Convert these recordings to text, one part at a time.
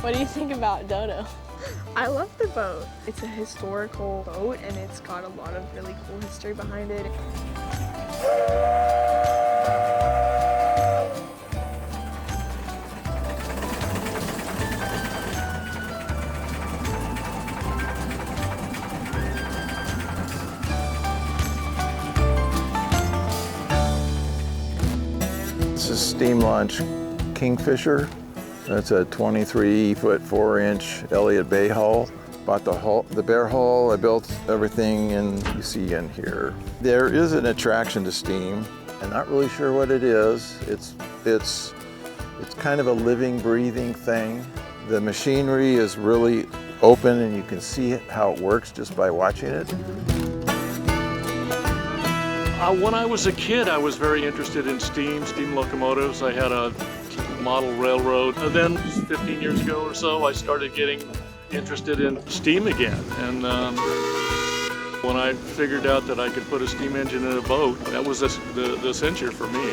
What do you think about Dodo? I love the boat. It's a historical boat and it's got a lot of really cool history behind it. This is steam launch Kingfisher. That's a 23-foot 4-inch Elliott Bay hull. Bought the bare hull. I built everything and you see in here. There is an attraction to steam. I'm not really sure what it is. It's kind of a living, breathing thing. The machinery is really open and you can see how it works just by watching it. When I was a kid, I was very interested in steam locomotives. I had a model railroad. And then 15 years ago or so, I started getting interested in steam again. And when I figured out that I could put a steam engine in a boat, that was the cincher for me.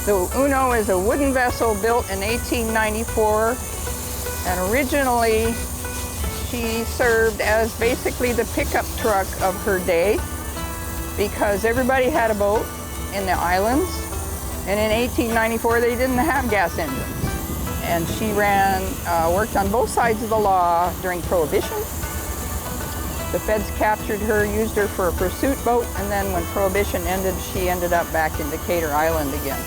The Uno is a wooden vessel built in 1894, and originally she served as basically the pickup truck of her day because everybody had a boat in the islands, and in 1894 they didn't have gas engines. And she worked on both sides of the law during Prohibition. The feds captured her, used her for a pursuit boat, and then when Prohibition ended, she ended up back in Decatur Island again.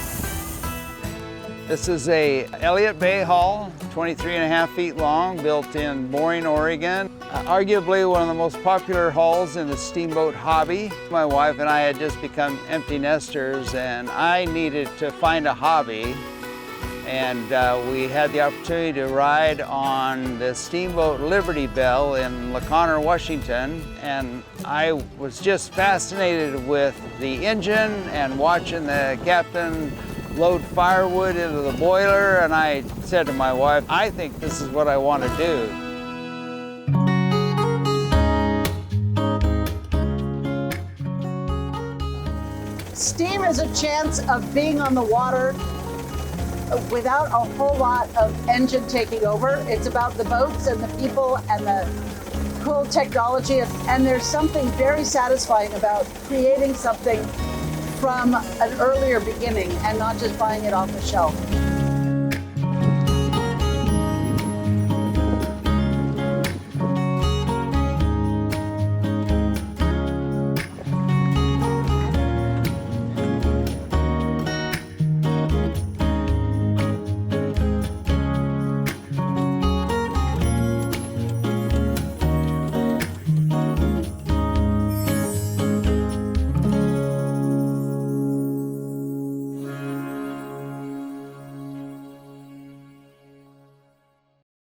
This is a Elliott Bay hull, 23.5 feet long, built in Boring, Oregon. Arguably one of the most popular hulls in the steamboat hobby. My wife and I had just become empty nesters and I needed to find a hobby. And we had the opportunity to ride on the steamboat Liberty Bell in LaConnor, Washington. And I was just fascinated with the engine and watching the captain load firewood into the boiler, and I said to my wife, I think this is what I want to do. Steam is a chance of being on the water without a whole lot of engine taking over. It's about the boats and the people and the cool technology, and there's something very satisfying about creating something from an earlier beginning and not just buying it off the shelf.